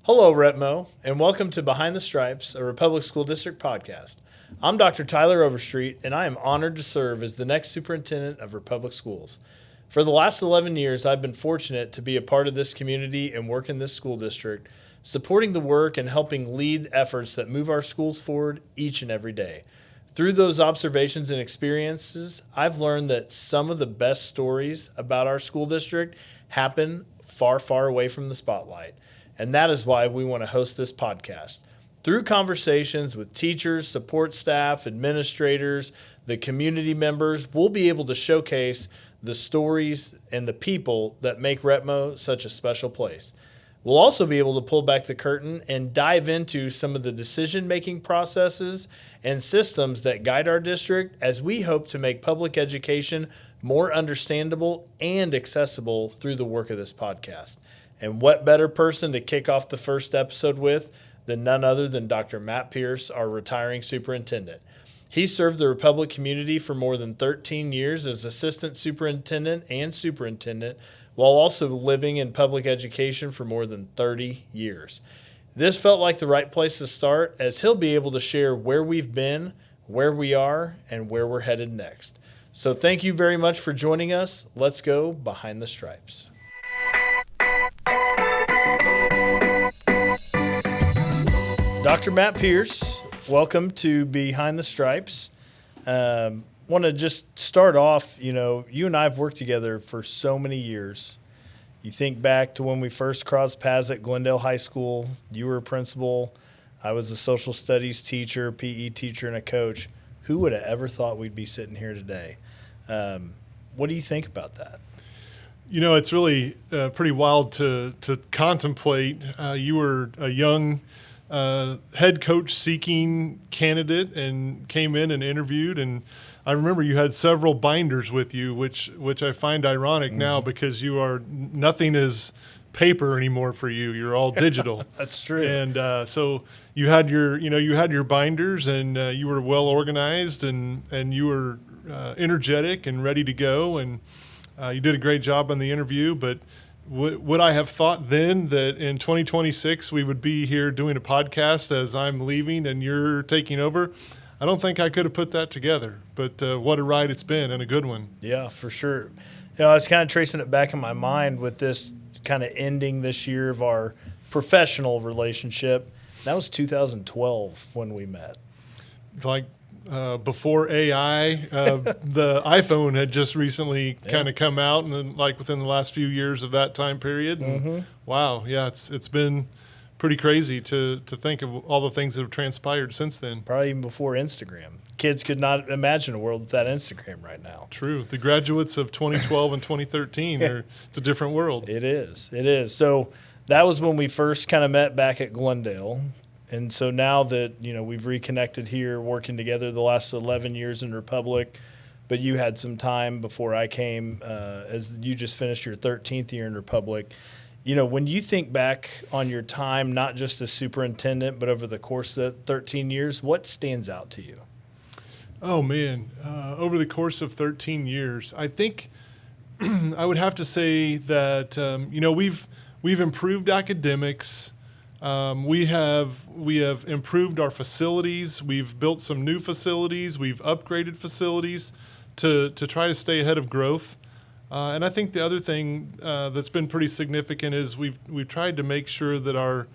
Hello, RepMO, and welcome to Behind the Stripes, a Republic School District podcast. I'm Dr. Tyler Overstreet, and I am honored to serve as the next superintendent of Republic Schools. For the last 11 years, I've been fortunate to be a part of this community and work in this school district, supporting the work and helping lead efforts that move our schools forward each and every day. Through those observations and experiences, I've learned that some of the best stories about our school district happen far, far away from the spotlight. And that is why we want to host this podcast. Through conversations with teachers, support staff, administrators, the community members, we'll be able to showcase the stories and the people that make RepMO such a special place. We'll also be able to pull back the curtain and dive into some of the decision-making processes and systems that guide our district as we hope to make public education more understandable and accessible through the work of this podcast. And what better person to kick off the first episode with than none other than Dr. Matt Pearce, our retiring superintendent. He served the Republic community for more than 13 years as assistant superintendent and superintendent, while also living in public education for more than 30 years. This felt like the right place to start, as he'll be able to share where we've been, where we are, and where we're headed next. So thank you very much for joining us. Let's go behind the stripes. Dr. Matt Pearce, welcome to Behind the Stripes. Want to just start off, you and I have worked together for so many years. You think back to when we first crossed paths at Glendale High School. You were a principal. I was a social studies teacher, PE teacher, and a coach. Who would have ever thought we'd be sitting here today? What do you think about that? It's really pretty wild to contemplate. You were a young head coach seeking candidate and came in and interviewed, and I remember you had several binders with you, which I find ironic now because nothing is paper anymore for you. You're all digital. That's true. And so you had your binders, and you were well organized, and you were energetic and ready to go, and you did a great job on the interview. But would I have thought then that in 2026 we would be here doing a podcast as I'm leaving and you're taking over? I don't think I could have put that together, but what a ride it's been, and a good one. Yeah, for sure. I was kind of tracing it back in my mind with this kind of ending this year of our professional relationship. That was 2012 when we met. Before AI, the iPhone had just recently kind of come out, and within the last few years of that time period. And wow, yeah, it's been pretty crazy to think of all the things that have transpired since then. Probably even before Instagram. Kids could not imagine a world without Instagram right now. True. The graduates of 2012 and 2013, it's a different world. It is. So that was when we first kind of met back at Glendale. And so now that, we've reconnected here, working together the last 11 years in Republic, but you had some time before I came as you just finished your 13th year in Republic. When you think back on your time, not just as superintendent, but over the course of the 13 years, what stands out to you? Oh, man. Over the course of 13 years, I think I would have to say that, we've improved academics. We have improved our facilities. We've built some new facilities. We've upgraded facilities to try to stay ahead of growth. And I think the other thing that's been pretty significant is we've tried to make sure that our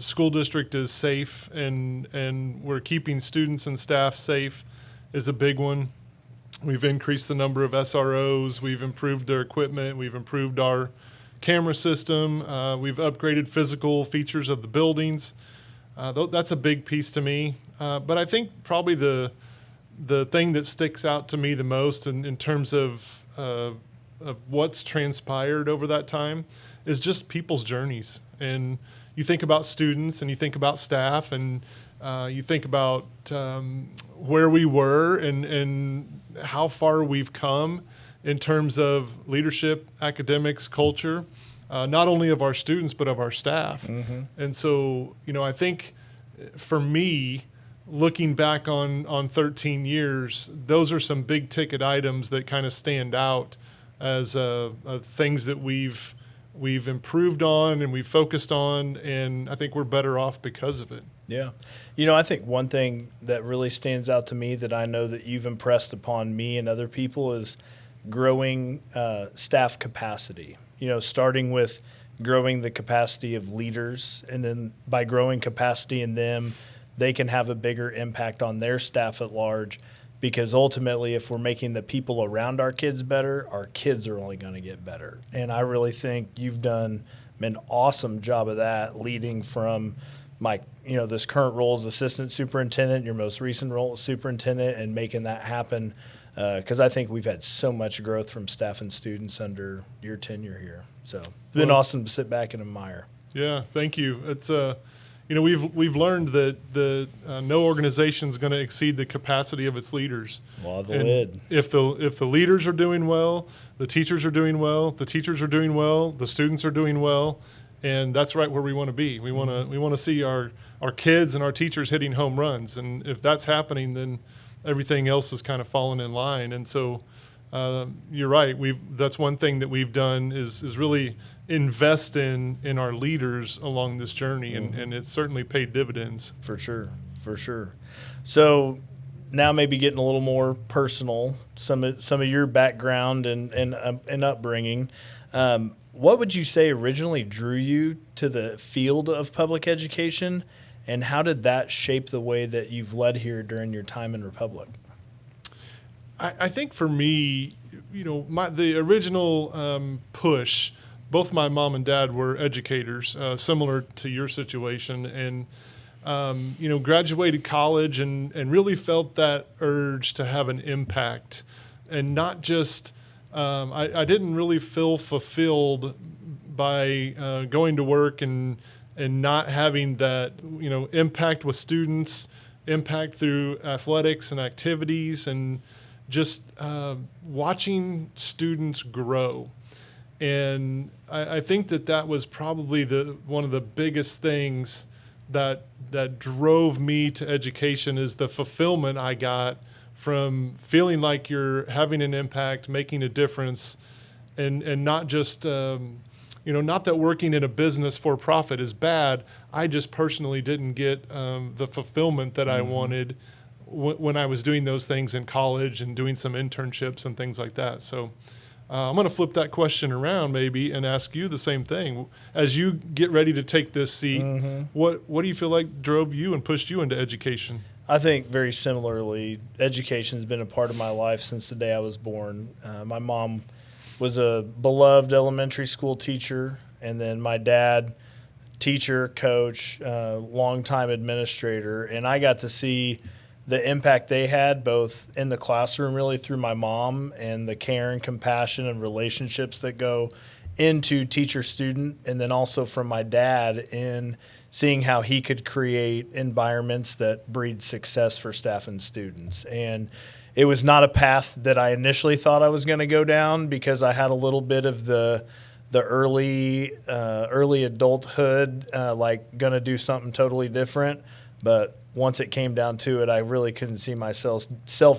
school district is safe, and we're keeping students and staff safe is a big one. We've increased the number of SROs. We've improved our equipment. We've improved our camera system. We've upgraded physical features of the buildings. That's a big piece to me. But I think probably the thing that sticks out to me the most in terms of what's transpired over that time is just people's journeys. And you think about students, and you think about staff, and you think about where we were and how far we've come in terms of leadership, academics, culture, not only of our students, but of our staff. And so, I think for me, looking back on 13 years, those are some big ticket items that kind of stand out as things that we've we've improved on and we've focused on, and I think we're better off because of it. Yeah. I think one thing that really stands out to me that I know that you've impressed upon me and other people is growing staff capacity. Starting with growing the capacity of leaders, and then by growing capacity in them, they can have a bigger impact on their staff at large, because ultimately if we're making the people around our kids better, our kids are only going to get better. And I really think you've done an awesome job of that, leading from this current role as assistant superintendent, your most recent role as superintendent, and making that happen, because I think we've had so much growth from staff and students under your tenure here. So it's been awesome to sit back and admire. Yeah, thank you. It's we've learned that no organization is going to exceed the capacity of its leaders. Law of the lid. If the leaders are doing well, the teachers are doing well, the teachers are doing well, the students are doing well, and that's right where we want to be. We want to see our kids and our teachers hitting home runs, and if that's happening, then everything else is kind of falling in line. And so you're right. That's one thing that we've done is really invest in our leaders along this journey, and it's certainly paid dividends. For sure. So now maybe getting a little more personal, some of your background and upbringing. What would you say originally drew you to the field of public education, and how did that shape the way that you've led here during your time in Republic? I think for me, the original push, both my mom and dad were educators, similar to your situation, and graduated college and really felt that urge to have an impact, and not just I didn't really feel fulfilled by going to work and not having that impact with students, impact through athletics and activities, and just watching students grow. And I think that was probably one of the biggest things that drove me to education, is the fulfillment I got from feeling like you're having an impact, making a difference, and not just not that working in a business for profit is bad. I just personally didn't get the fulfillment that I wanted when I was doing those things in college and doing some internships and things like that. So I'm going to flip that question around maybe and ask you the same thing. As you get ready to take this seat, what do you feel like drove you and pushed you into education? I think very similarly, education has been a part of my life since the day I was born. My mom was a beloved elementary school teacher, and then my dad, teacher, coach, longtime administrator, and I got to see the impact they had both in the classroom, really through my mom, and the care and compassion and relationships that go into teacher-student, and then also from my dad in seeing how he could create environments that breed success for staff and students. And it was not a path that I initially thought I was going to go down, because I had a little bit of the early adulthood, like going to do something totally different. But once it came down to it, I really couldn't see myself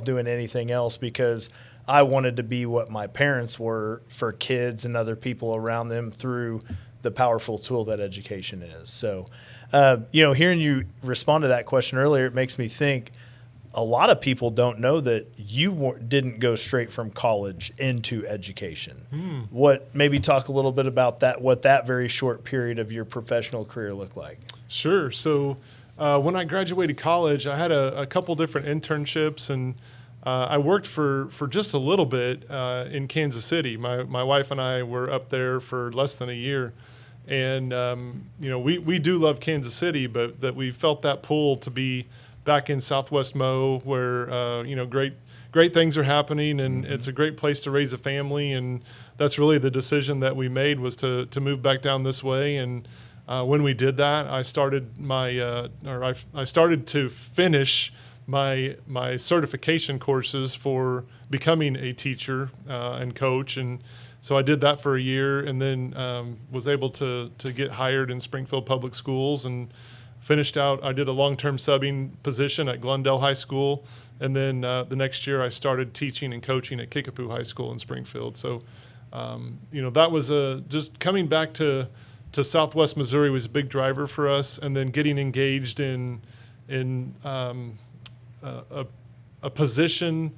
doing anything else, because I wanted to be what my parents were for kids and other people around them through the powerful tool that education is. So, hearing you respond to that question earlier, it makes me think a lot of people don't know that you didn't go straight from college into education. Maybe talk a little bit about that, what that very short period of your professional career looked like. Sure. So when I graduated college, I had a couple different internships, and I worked for just a little bit in Kansas City. My wife and I were up there for less than a year. And, we do love Kansas City, but that we felt that pull to be back in Southwest Mo, where, great things are happening, and it's a great place to raise a family. And that's really the decision that we made, was to move back down this way. And when we did that, I started I started to finish my certification courses for becoming a teacher and coach. And so I did that for a year, and then was able to get hired in Springfield Public Schools, and finished out. I did a long-term subbing position at Glendale High School, and then the next year I started teaching and coaching at Kickapoo High School in Springfield. So That was just coming back to Southwest Missouri was a big driver for us, and then getting engaged in a position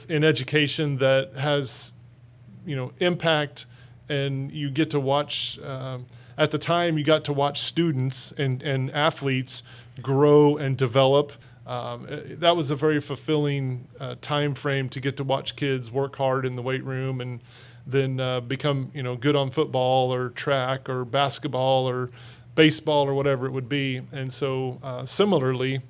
in education that has impact, and you get to watch. At the time, you got to watch students and athletes grow and develop. That was a very fulfilling time frame to get to watch kids work hard in the weight room and then become good on football or track or basketball or baseball or whatever it would be. And so similarly,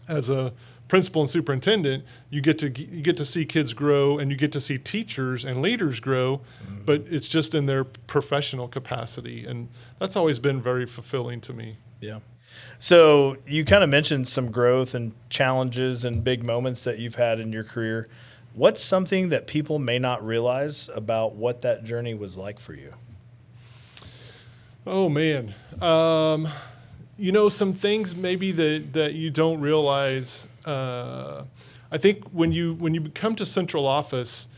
as a principal and superintendent, you get to see kids grow, and you get to see teachers and leaders grow, but it's just in their professional capacity, and that's always been very fulfilling to me. Yeah. So you kind of mentioned some growth and challenges and big moments that you've had in your career. What's something that people may not realize about what that journey was like for you? Oh man, some things maybe that you don't realize. I think when you come to central office,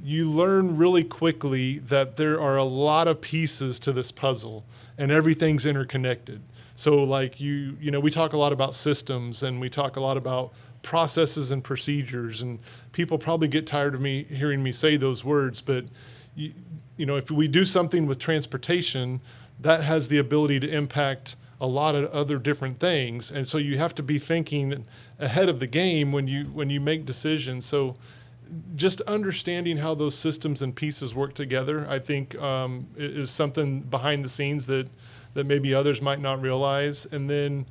you learn really quickly that there are a lot of pieces to this puzzle, and everything's interconnected. So like we talk a lot about systems, and we talk a lot about processes and procedures, and people probably get tired of me hearing me say those words, but if we do something with transportation, that has the ability to impact a lot of other different things, and so you have to be thinking ahead of the game when you make decisions. So just understanding how those systems and pieces work together, I think, is something behind the scenes that maybe others might not realize. And then,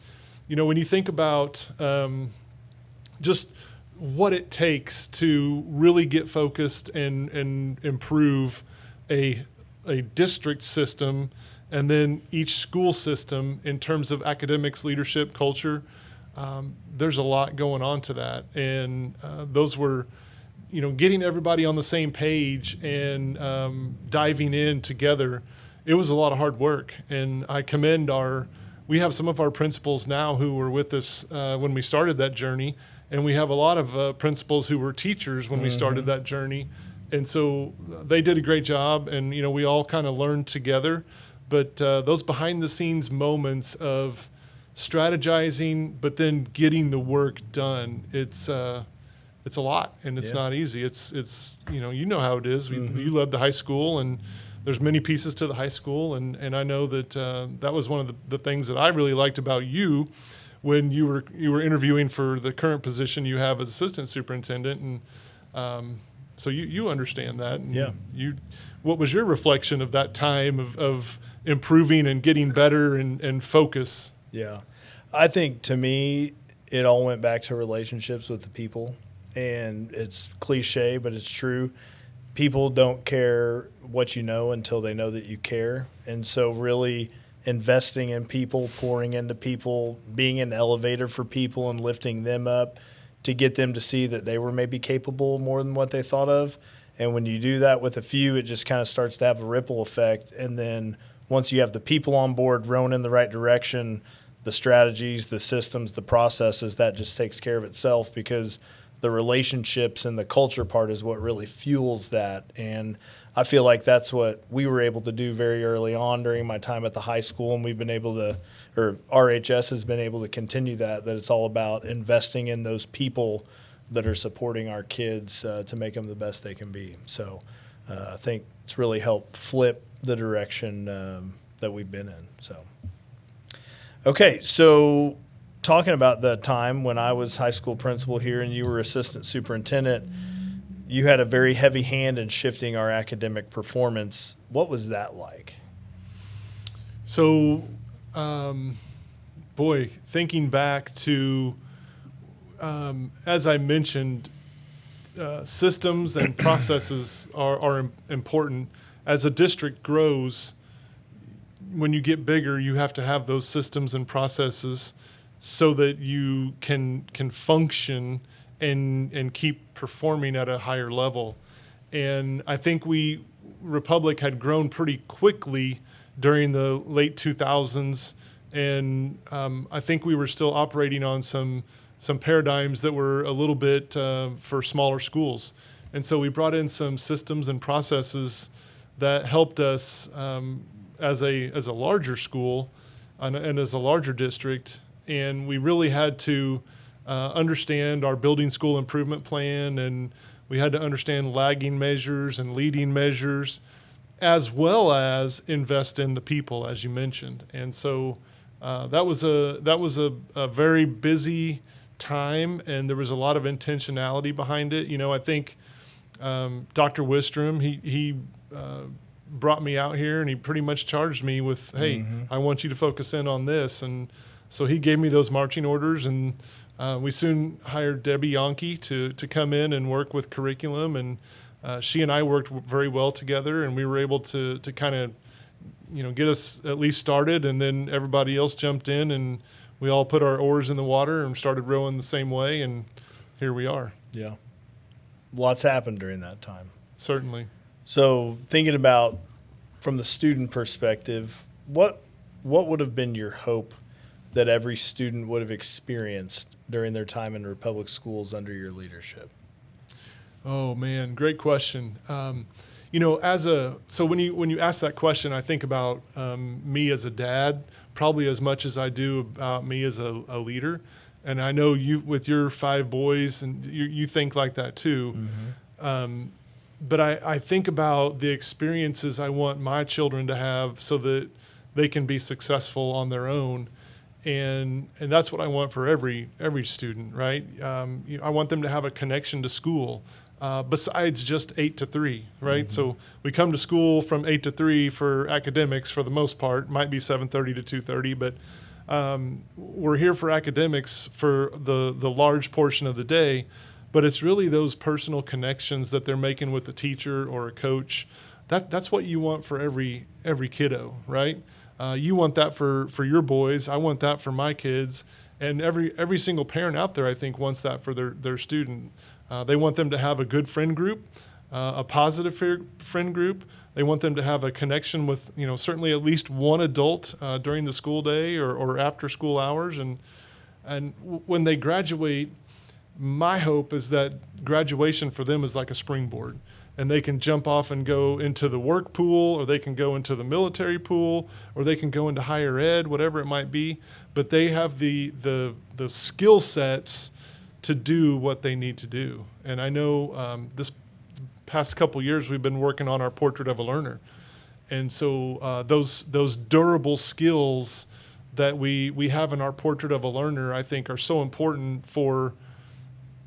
when you think about just what it takes to really get focused and improve a district system, and then each school system in terms of academics, leadership, culture, there's a lot going on to that. And those were, getting everybody on the same page and diving in together. It was a lot of hard work. And I commend we have some of our principals now who were with us when we started that journey. And we have a lot of principals who were teachers when we started that journey. And so they did a great job, and, we all kind of learned together. But those behind-the-scenes moments of strategizing, but then getting the work done, it's a lot, and it's not easy. It's how it is. You led the high school, and there's many pieces to the high school, and I know that that was one of the things that I really liked about you when you were interviewing for the current position you have as assistant superintendent, and so you understand that. And what was your reflection of that time of improving and getting better and focus? Yeah. I think to me, it all went back to relationships with the people. And it's cliche, but it's true. People don't care what you know until they know that you care. And so really investing in people, pouring into people, being an elevator for people and lifting them up to get them to see that they were maybe capable more than what they thought of. And when you do that with a few, it just kind of starts to have a ripple effect. And then once you have the people on board rowing in the right direction, the strategies, the systems, the processes, that just takes care of itself, because the relationships and the culture part is what really fuels that. And I feel like that's what we were able to do very early on during my time at the high school, and we've been able to, or RHS has been able to continue that it's all about investing in those people that are supporting our kids to make them the best they can be. So I think it's really helped flip the direction that we've been in. So, okay, so talking about the time when I was high school principal here and you were assistant superintendent, you had a very heavy hand in shifting our academic performance. What was that like? So, thinking back to, as I mentioned, systems and processes are important. As a district grows, when you get bigger, you have to have those systems and processes so that you can function and keep performing at a higher level. And I think Republic had grown pretty quickly during the late 2000s, and I think we were still operating on some paradigms that were a little bit for smaller schools. And so we brought in some systems and processes that helped us as a larger school and as a larger district. And we really had to understand our building school improvement plan, and we had to understand lagging measures and leading measures, as well as invest in the people, as you mentioned. And so that was a very busy time, and there was a lot of intentionality behind it. I think Dr. Wistrom, he brought me out here, and he pretty much charged me with, hey, I want you to focus in on this. And so he gave me those marching orders, and we soon hired Debbie Yonke to come in and work with curriculum. And she and I worked very well together, and we were able to kind of, get us at least started. And then everybody else jumped in, and we all put our oars in the water and started rowing the same way. And here we are. Yeah. Lots happened during that time. Certainly. So thinking about from the student perspective, what would have been your hope that every student would have experienced during their time in Republic schools under your leadership? Oh man, great question. So when you ask that question, I think about me as a dad, probably as much as I do about me as a leader. And I know you, with your 5 boys, and you think like that too. But I think about the experiences I want my children to have so that they can be successful on their own. And that's what I want for every student, right? I want them to have a connection to school besides just 8 to 3, right? So we come to school from 8 to 3 for academics for the most part. Might be 7:30 to 2:30, but we're here for academics for the large portion of the day. But it's really those personal connections that they're making with a teacher or a coach. That's what you want for every kiddo, right? You want that for your boys. I want that for my kids. And every single parent out there, I think, wants that for their student. They want them to have a good friend group, a positive friend group. They want them to have a connection with, certainly at least one adult during the school day or after school hours. And when they graduate, my hope is that graduation for them is like a springboard, and they can jump off and go into the work pool, or they can go into the military pool, or they can go into higher ed, whatever it might be. But they have the skill sets to do what they need to do. And I know this past couple years we've been working on our portrait of a learner, and so those durable skills that we have in our portrait of a learner, I think, are so important for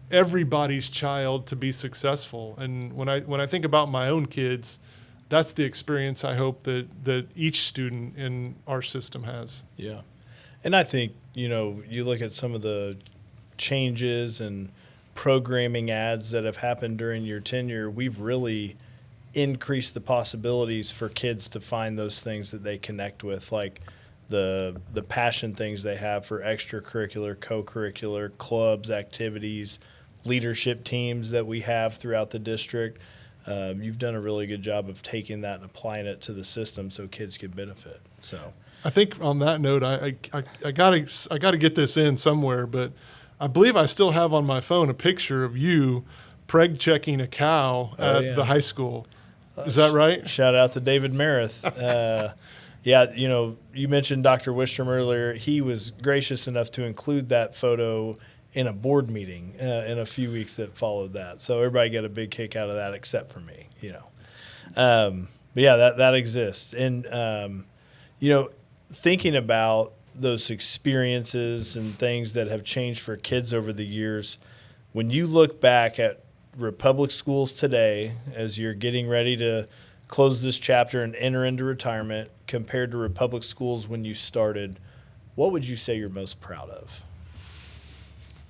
everybody's child to be successful. And when I think about my own kids, that's the experience I hope that each student in our system has. Yeah. And I think, you look at some of the changes and programming ads that have happened during your tenure, we've really increased the possibilities for kids to find those things that they connect with, like the passion things they have for extracurricular, co-curricular, clubs, activities, leadership teams that we have throughout the district. You've done a really good job of taking that and applying it to the system so kids can benefit. So I think on that note, I gotta get this in somewhere, but I believe I still have on my phone a picture of you preg checking a cow at the high school. Is that right? Shout out to David Merith. Yeah, you mentioned Dr. Wistrom earlier. He was gracious enough to include that photo in a board meeting in a few weeks that followed that. So everybody got a big kick out of that except for me, But yeah, that exists. And, thinking about those experiences and things that have changed for kids over the years, when you look back at Republic schools today as you're getting ready to close this chapter and enter into retirement compared to Republic schools when you started, what would you say you're most proud of?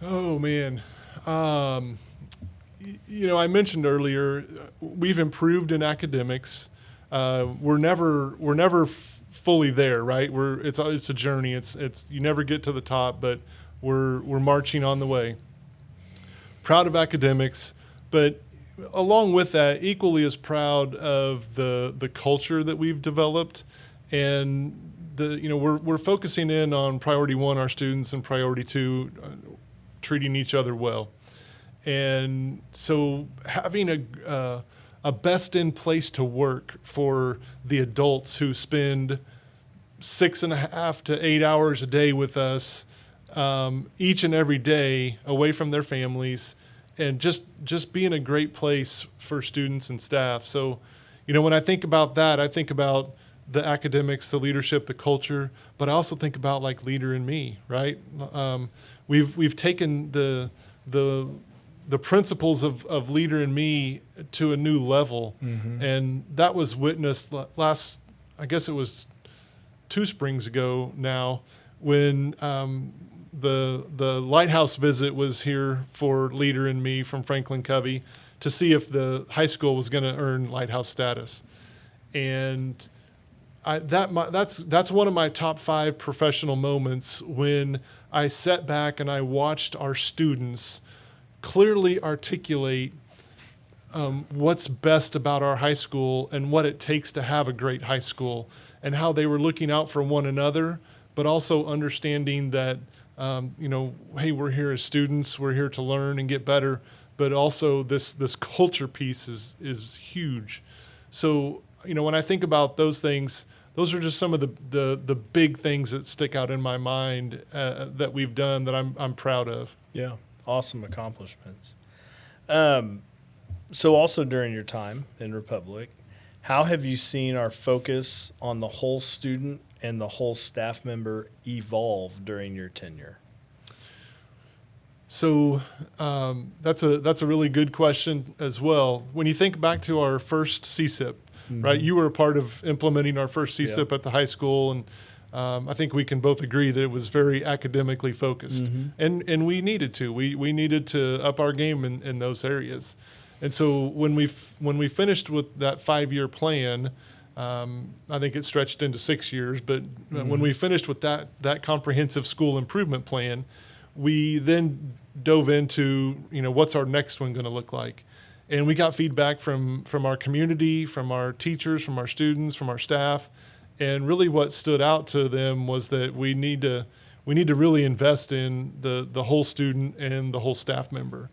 Oh man, I mentioned earlier we've improved in academics. We're never fully there, right? It's a journey. It's you never get to the top, but we're marching on the way. Proud of academics, but along with that, equally as proud of the culture that we've developed, and we're focusing in on priority 1, our students, and priority 2, treating each other well. And so having a best in place to work for the adults who spend 6.5 to 8 hours a day with us, each and every day away from their families, and just being a great place for students and staff. So, when I think about that, I think about the academics, the leadership, the culture, but I also think about like Leader in Me, right? We've taken the principles of Leader in Me to a new level, and that was witnessed last, I guess it was 2 springs ago now, when the lighthouse visit was here for Leader in Me from Franklin Covey to see if the high school was going to earn lighthouse status, and that's one of my top 5 professional moments when I sat back and I watched our students clearly articulate what's best about our high school and what it takes to have a great high school, and how they were looking out for one another, but also understanding that, hey, we're here as students, we're here to learn and get better, but also this culture piece is huge. So, when I think about those things, those are just some of the big things that stick out in my mind that we've done that I'm proud of. Yeah, awesome accomplishments. So also during your time in Republic, how have you seen our focus on the whole student and the whole staff member evolve during your tenure? So that's a really good question as well. When you think back to our first CSIP, right? You were a part of implementing our first CSIP at the high school, and I think we can both agree that it was very academically focused, and we needed to. We needed to up our game in those areas. And so when we finished with that 5-year plan, I think it stretched into 6 years, but when we finished with that comprehensive school improvement plan, we then dove into, what's our next one going to look like? And we got feedback from our community, from our teachers, from our students, from our staff. And really what stood out to them was that we need to really invest in the whole student and the whole staff member.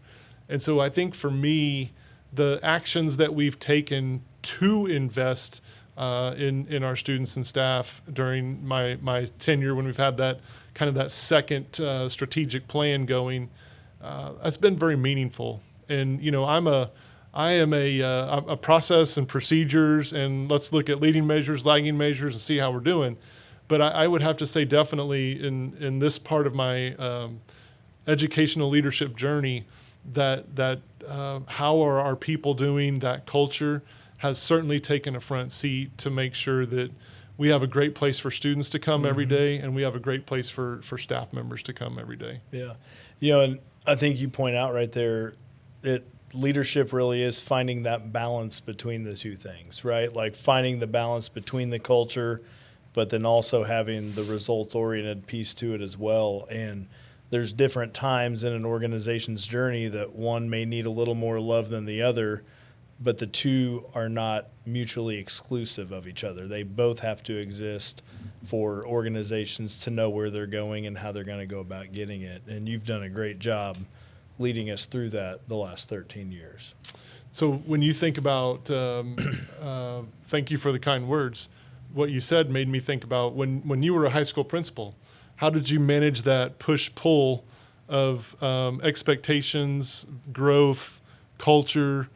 And so I think for me, the actions that we've taken to invest in our students and staff during my tenure, when we've had that kind of that second strategic plan going, that's been very meaningful. And I am a process and procedures, and let's look at leading measures, lagging measures, and see how we're doing. But I would have to say definitely in this part of my educational leadership journey, that how are our people doing, that culture has certainly taken a front seat to make sure that we have a great place for students to come every day, and we have a great place for staff members to come every day. Yeah. And I think you point out right there that leadership really is finding that balance between the two things, right? Like finding the balance between the culture, but then also having the results-oriented piece to it as well. And there's different times in an organization's journey that one may need a little more love than the other, but the two are not mutually exclusive of each other. They both have to exist for organizations to know where they're going and how they're going to go about getting it. And you've done a great job leading us through that the last 13 years. So when you think about, thank you for the kind words, what you said made me think about when you were a high school principal, how did you manage that push-pull of expectations, growth, culture?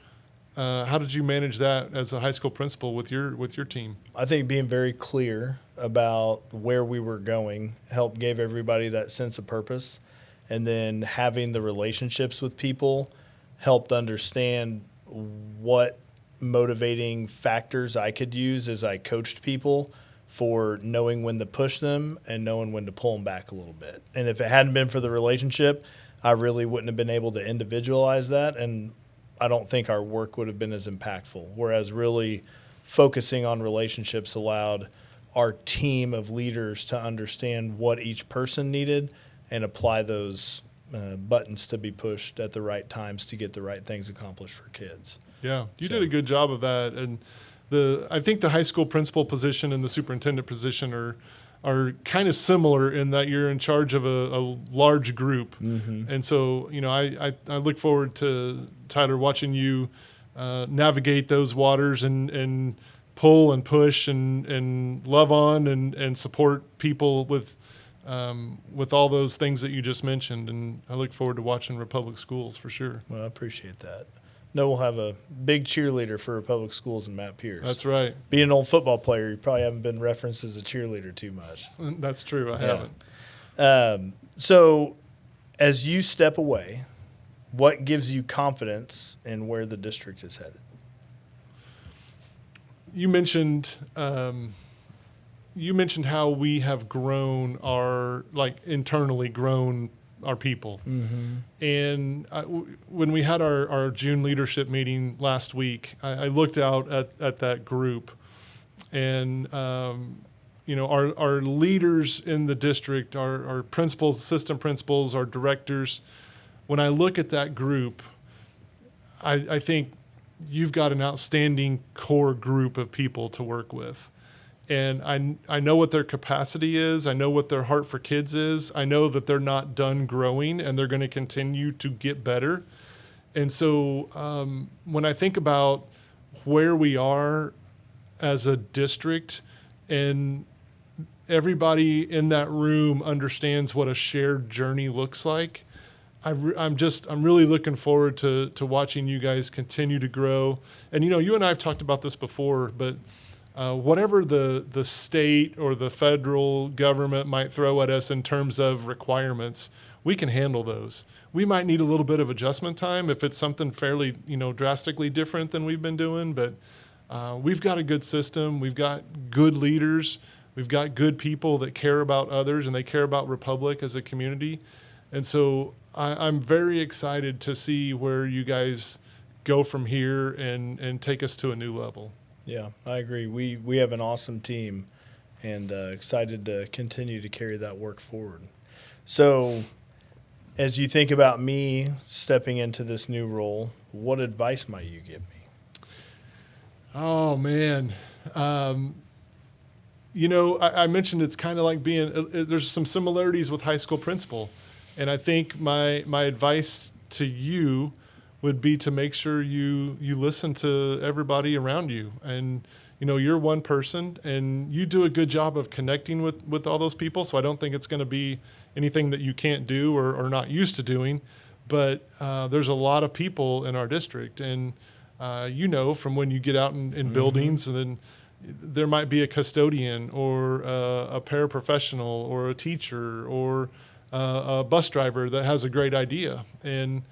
How did you manage that as a high school principal with your team? I think being very clear about where we were going gave everybody that sense of purpose. And then having the relationships with people helped understand what motivating factors I could use as I coached people for knowing when to push them and knowing when to pull them back a little bit. And if it hadn't been for the relationship, I really wouldn't have been able to individualize that. And I don't think our work would have been as impactful. Whereas really focusing on relationships allowed our team of leaders to understand what each person needed and apply those buttons to be pushed at the right times to get the right things accomplished for kids. Yeah, you did a good job of that. And I think the high school principal position and the superintendent position are are kind of similar in that you're in charge of a large group. And so, I look forward to, Tyler, watching you navigate those waters and pull and push and love on and support people with all those things that you just mentioned. And I look forward to watching Republic Schools for sure. Well, I appreciate that. No, we'll have a big cheerleader for Republic Schools in Matt Pearce. That's right. Being an old football player, you probably haven't been referenced as a cheerleader too much. That's true. I haven't. So as you step away, what gives you confidence in where the district is headed? You mentioned how we have grown internally grown our people. And when we had our June leadership meeting last week, I looked out at that group, and our leaders in the district, our principals, assistant principals, our directors. When I look at that group, I think you've got an outstanding core group of people to work with. And I know what their capacity is. I know what their heart for kids is. I know that they're not done growing and they're going to continue to get better. And so when I think about where we are as a district, and everybody in that room understands what a shared journey looks like, I'm really looking forward to watching you guys continue to grow. And you and I have talked about this before, but whatever the state or the federal government might throw at us in terms of requirements, we can handle those. We might need a little bit of adjustment time if it's something fairly, drastically different than we've been doing, but we've got a good system. We've got good leaders. We've got good people that care about others, and they care about Republic as a community. And so I'm very excited to see where you guys go from here and take us to a new level. Yeah, I agree. We have an awesome team, and excited to continue to carry that work forward. So as you think about me stepping into this new role, what advice might you give me? Oh, man. I mentioned it's kind of like there's some similarities with high school principal. And I think my advice to you would be to make sure you listen to everybody around you. And, you're one person, and you do a good job of connecting with all those people. So I don't think it's going to be anything that you can't do or not used to doing. But there's a lot of people in our district. And, from when you get out in buildings, and then there might be a custodian or a paraprofessional or a teacher or a bus driver that has a great idea. And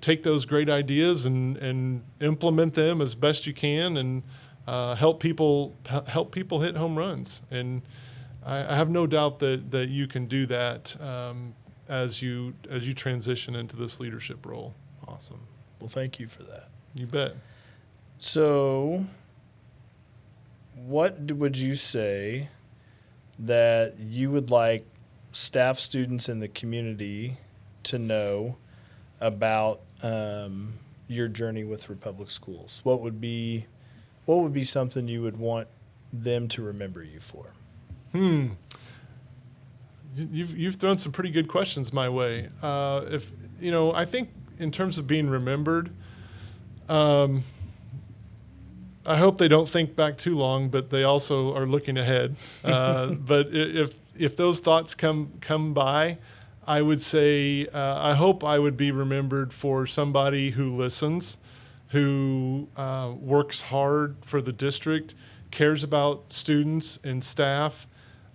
take those great ideas and implement them as best you can, and help people hit home runs. And I have no doubt that you can do that as you transition into this leadership role. Awesome. Well, thank you for that. You bet. So what would you say that you would like staff, students in the community to know about your journey with Republic Schools? What would be something you would want them to remember you for? You've thrown some pretty good questions my way. I think in terms of being remembered, I hope they don't think back too long, but they also are looking ahead. But if those thoughts come by, I would say I hope I would be remembered for somebody who listens, who works hard for the district, cares about students and staff,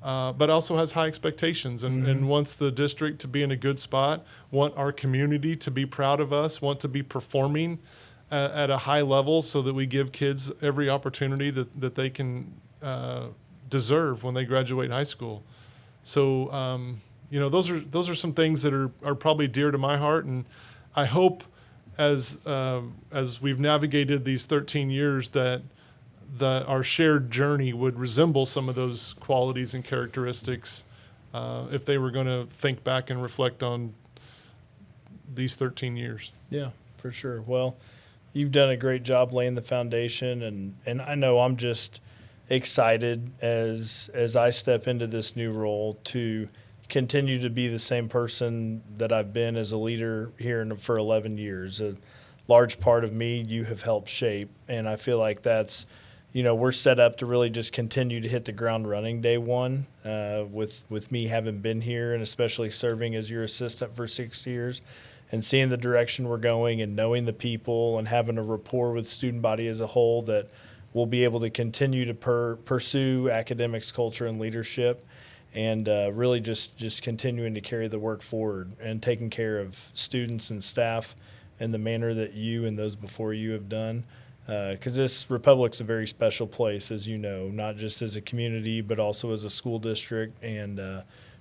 but also has high expectations and wants the district to be in a good spot, want our community to be proud of us, want to be performing at a high level so that we give kids every opportunity that they can deserve when they graduate high school. So, those are some things that are probably dear to my heart, and I hope as we've navigated these 13 years that our shared journey would resemble some of those qualities and characteristics if they were going to think back and reflect on these 13 years. Yeah, for sure. Well, you've done a great job laying the foundation, and I know I'm just excited as I step into this new role to continue to be the same person that I've been as a leader here for 11 years. A large part of me you have helped shape, and I feel like that's, we're set up to really just continue to hit the ground running day one, with me having been here and especially serving as your assistant for 6 years and seeing the direction we're going and knowing the people and having a rapport with student body as a whole that we'll be able to continue to pursue academics, culture, and leadership, and really just continuing to carry the work forward and taking care of students and staff in the manner that you and those before you have done. Because this Republic's a very special place, as you know, not just as a community, but also as a school district. And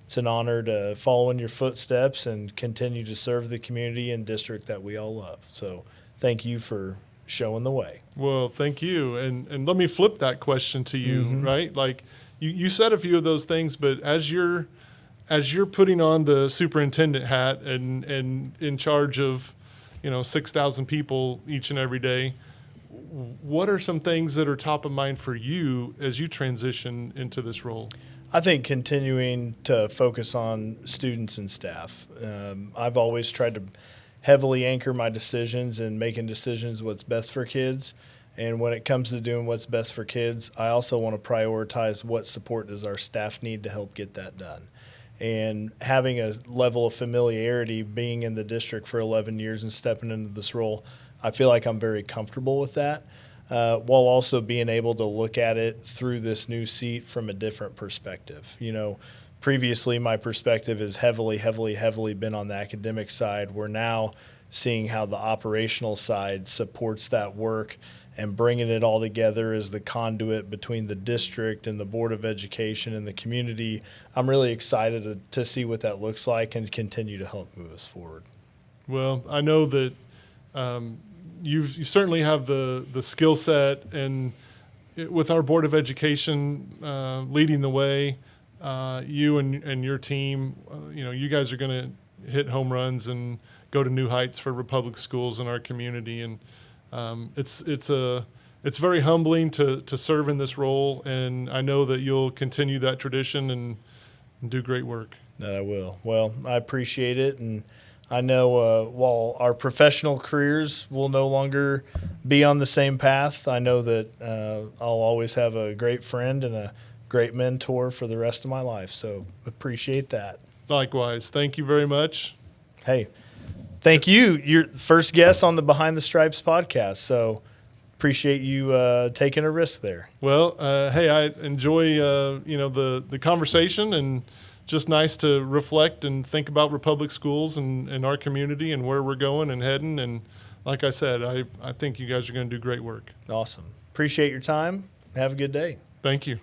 it's an honor to follow in your footsteps and continue to serve the community and district that we all love. So thank you for showing the way. Well, thank you. And let me flip that question to you, right? Like you said a few of those things, but as you're putting on the superintendent hat and in charge of, 6,000 people each and every day, what are some things that are top of mind for you as you transition into this role? I think continuing to focus on students and staff. I've always tried to heavily anchor my decisions and making decisions what's best for kids. And when it comes to doing what's best for kids, I also want to prioritize what support does our staff need to help get that done. And having a level of familiarity, being in the district for 11 years and stepping into this role, I feel like I'm very comfortable with that, while also being able to look at it through this new seat from a different perspective. Previously my perspective has heavily been on the academic side. We're now seeing how the operational side supports that work and bringing it all together as the conduit between the district and the Board of Education and the community. I'm really excited to see what that looks like and continue to help move us forward. Well, I know that you certainly have the skill set, and with our Board of Education leading the way, you and your team, you guys are going to hit home runs and go to new heights for Republic schools in our community. And it's very humbling to serve in this role, and I know that you'll continue that tradition and do great work. That I will. Well, I appreciate it, and I know while our professional careers will no longer be on the same path, I know that I'll always have a great friend and a great mentor for the rest of my life. So appreciate that. Likewise. Thank you very much. Hey, thank you. You're the first guest on the Behind the Stripes podcast. So appreciate you taking a risk there. Well, hey, I enjoy the conversation, and just nice to reflect and think about Republic schools and our community and where we're going and heading. And like I said, I think you guys are going to do great work. Awesome. Appreciate your time. Have a good day. Thank you.